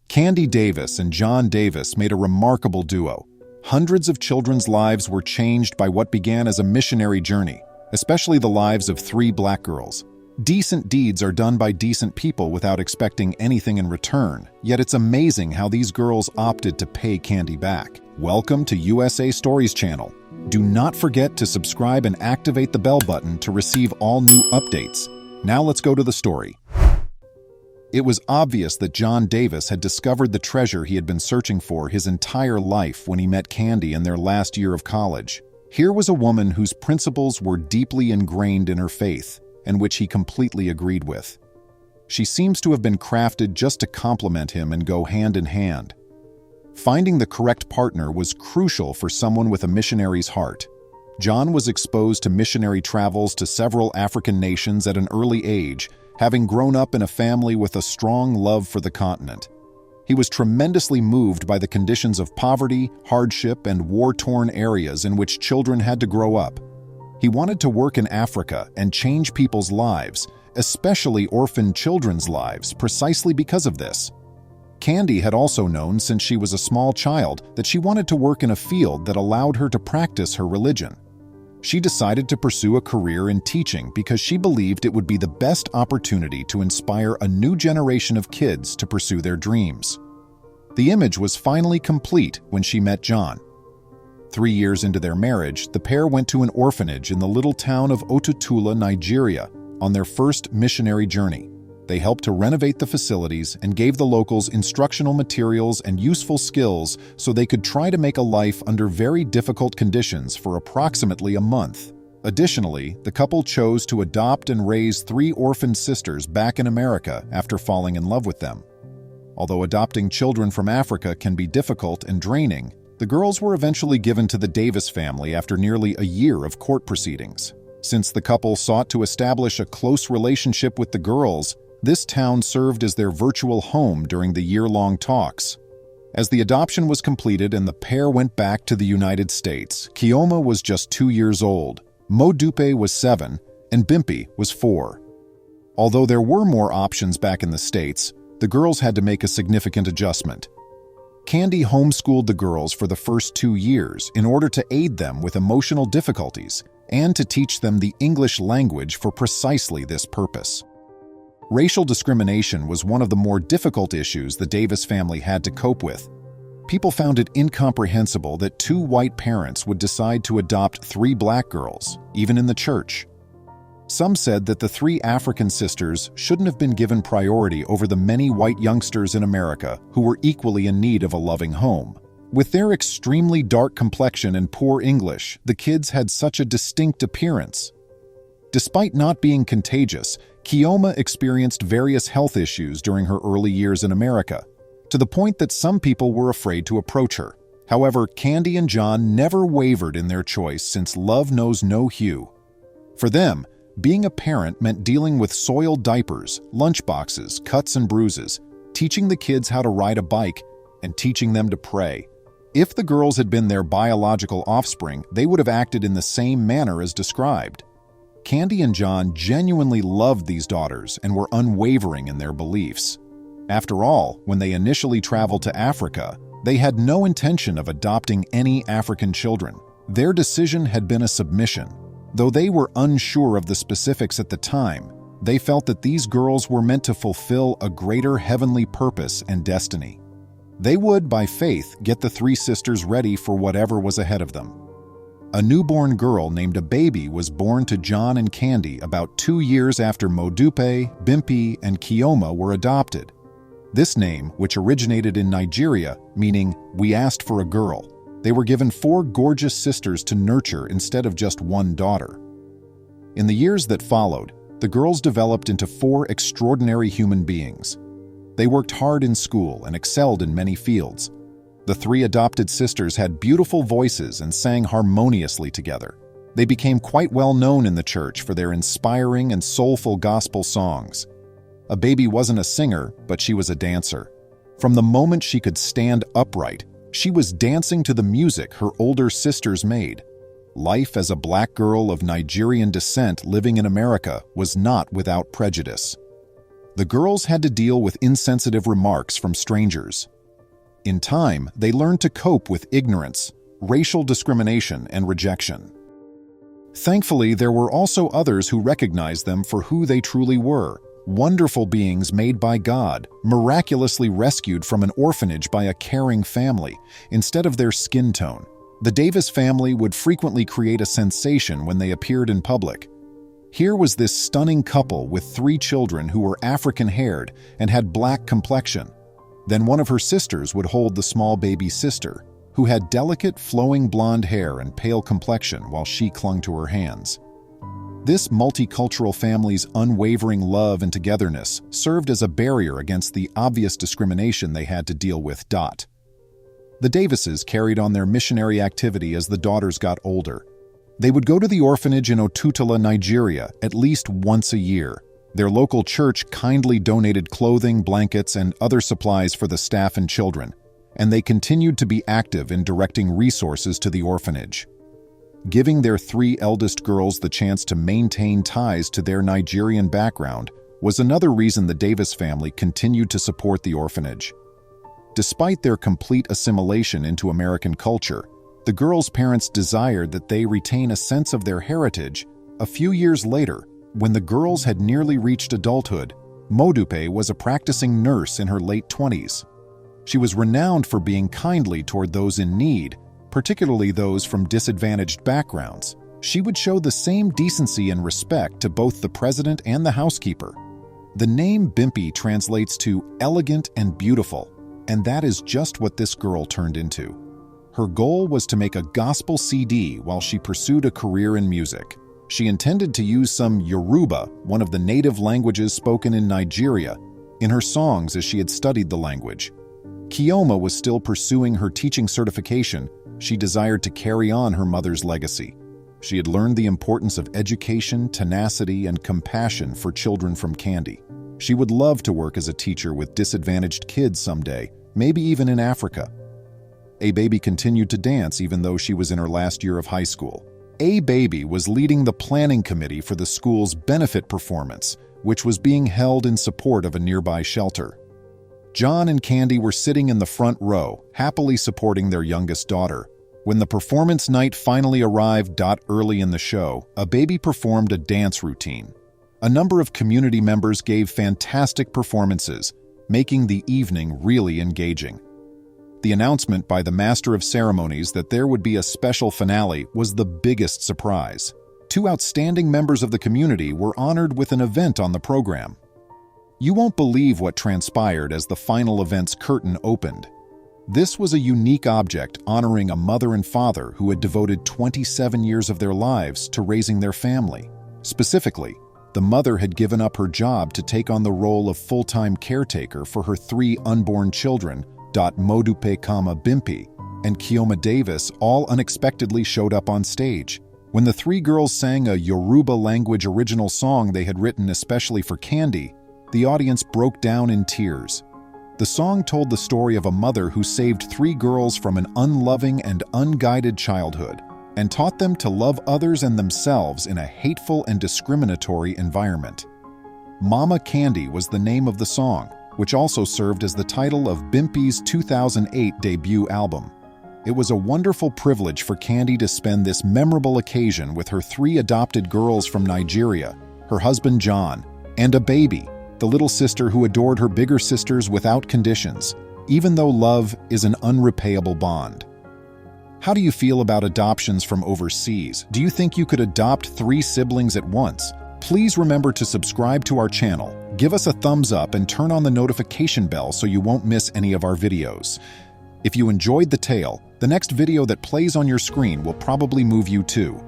Candy Davis and John Davis made a remarkable duo. Hundreds of children's lives were changed by what began as a missionary journey, especially the lives of 3 black girls. Decent deeds are done by decent people without expecting anything in return, yet it's amazing how these girls opted to pay Candy back. Welcome to USA Stories channel. Do not forget to subscribe and activate the bell button to receive all new updates. Now let's go to the story. It was obvious that John Davis had discovered the treasure he had been searching for his entire life when he met Candy in their last year of college. Here was a woman whose principles were deeply ingrained in her faith, and which he completely agreed with. She seems to have been crafted just to complement him and go hand in hand. Finding the correct partner was crucial for someone with a missionary's heart. John was exposed to missionary travels to several African nations at an early age, having grown up in a family with a strong love for the continent. He was tremendously moved by the conditions of poverty, hardship, and war-torn areas in which children had to grow up. He wanted to work in Africa and change people's lives, especially orphaned children's lives, precisely because of this. Candy had also known since she was a small child that she wanted to work in a field that allowed her to practice her religion. She decided to pursue a career in teaching because she believed it would be the best opportunity to inspire a new generation of kids to pursue their dreams. The image was finally complete when she met John. 3 years into their marriage, the pair went to an orphanage in the little town of Otutula, Nigeria, on their first missionary journey. They helped to renovate the facilities and gave the locals instructional materials and useful skills so they could try to make a life under very difficult conditions for approximately a month. Additionally, the couple chose to adopt and raise 3 orphaned sisters back in America after falling in love with them. Although adopting children from Africa can be difficult and draining, the girls were eventually given to the Davis family after nearly a year of court proceedings. Since the couple sought to establish a close relationship with the girls, this town served as their virtual home during the year-long talks. As the adoption was completed and the pair went back to the United States, Kioma was just 2 years old, Modupe was 7, and Bimpi was 4. Although there were more options back in the States, the girls had to make a significant adjustment. Candy homeschooled the girls for the first 2 years in order to aid them with emotional difficulties and to teach them the English language for precisely this purpose. Racial discrimination was one of the more difficult issues the Davis family had to cope with. People found it incomprehensible that 2 white parents would decide to adopt 3 black girls, even in the church. Some said that the 3 African sisters shouldn't have been given priority over the many white youngsters in America who were equally in need of a loving home. With their extremely dark complexion and poor English, the kids had such a distinct appearance. Despite not being contagious, Kioma experienced various health issues during her early years in America, to the point that some people were afraid to approach her. However, Candy and John never wavered in their choice since love knows no hue. For them, being a parent meant dealing with soiled diapers, lunchboxes, cuts and bruises, teaching the kids how to ride a bike, and teaching them to pray. If the girls had been their biological offspring, they would have acted in the same manner as described. Candy and John genuinely loved these daughters and were unwavering in their beliefs. After all, when they initially traveled to Africa, they had no intention of adopting any African children. Their decision had been a submission. Though they were unsure of the specifics at the time, they felt that these girls were meant to fulfill a greater heavenly purpose and destiny. They would, by faith, get the 3 sisters ready for whatever was ahead of them. A newborn girl named a baby was born to John and Candy about 2 years after Modupe, Bimpi, and Kioma were adopted. This name, which originated in Nigeria, meaning "we asked for a girl," they were given 4 gorgeous sisters to nurture instead of just 1 daughter. In the years that followed, the girls developed into 4 extraordinary human beings. They worked hard in school and excelled in many fields. The 3 adopted sisters had beautiful voices and sang harmoniously together. They became quite well known in the church for their inspiring and soulful gospel songs. A baby wasn't a singer, but she was a dancer. From the moment she could stand upright, she was dancing to the music her older sisters made. Life as a black girl of Nigerian descent living in America was not without prejudice. The girls had to deal with insensitive remarks from strangers. In time, they learned to cope with ignorance, racial discrimination, and rejection. Thankfully, there were also others who recognized them for who they truly were, wonderful beings made by God, miraculously rescued from an orphanage by a caring family, instead of their skin tone. The Davis family would frequently create a sensation when they appeared in public. Here was this stunning couple with 3 children who were African-haired and had black complexion. Then one of her sisters would hold the small baby sister, who had delicate, flowing blonde hair and pale complexion while she clung to her hands. This multicultural family's unwavering love and togetherness served as a barrier against the obvious discrimination they had to deal with. The Davises carried on their missionary activity as the daughters got older. They would go to the orphanage in Otutala, Nigeria, at least once a year. Their local church kindly donated clothing, blankets, and other supplies for the staff and children, and they continued to be active in directing resources to the orphanage. Giving their 3 eldest girls the chance to maintain ties to their Nigerian background was another reason the Davis family continued to support the orphanage. Despite their complete assimilation into American culture, the girls' parents desired that they retain a sense of their heritage. A few years later, when the girls had nearly reached adulthood, Modupe was a practicing nurse in her late 20s. She was renowned for being kindly toward those in need, particularly those from disadvantaged backgrounds. She would show the same decency and respect to both the president and the housekeeper. The name Bimpi translates to elegant and beautiful, and that is just what this girl turned into. Her goal was to make a gospel CD while she pursued a career in music. She intended to use some Yoruba, one of the native languages spoken in Nigeria, in her songs as she had studied the language. Kioma was still pursuing her teaching certification. She desired to carry on her mother's legacy. She had learned the importance of education, tenacity, and compassion for children from Candy. She would love to work as a teacher with disadvantaged kids someday, maybe even in Africa. A Baby continued to dance even though she was in her last year of high school. A Baby was leading the planning committee for the school's benefit performance, which was being held in support of a nearby shelter. John and Candy were sitting in the front row, happily supporting their youngest daughter. When the performance night finally arrived early in the show, A Baby performed a dance routine. A number of community members gave fantastic performances, making the evening really engaging. The announcement by the Master of Ceremonies that there would be a special finale was the biggest surprise. 2 outstanding members of the community were honored with an event on the program. You won't believe what transpired as the final event's curtain opened. This was a unique object honoring a mother and father who had devoted 27 years of their lives to raising their family. Specifically, the mother had given up her job to take on the role of full-time caretaker for her 3 unborn children, Modupe, Bimpi, and Kioma Davis all unexpectedly showed up on stage. When the 3 girls sang a Yoruba language original song they had written especially for Candy, the audience broke down in tears. The song told the story of a mother who saved 3 girls from an unloving and unguided childhood and taught them to love others and themselves in a hateful and discriminatory environment. Mama Candy was the name of the song, which also served as the title of Bimpi's 2008 debut album. It was a wonderful privilege for Candy to spend this memorable occasion with her 3 adopted girls from Nigeria, her husband John, and A Baby, the little sister who adored her bigger sisters without conditions, even though love is an unrepayable bond. How do you feel about adoptions from overseas? Do you think you could adopt 3 siblings at once? Please remember to subscribe to our channel, give us a thumbs up, and turn on the notification bell so you won't miss any of our videos. If you enjoyed the tale, the next video that plays on your screen will probably move you too.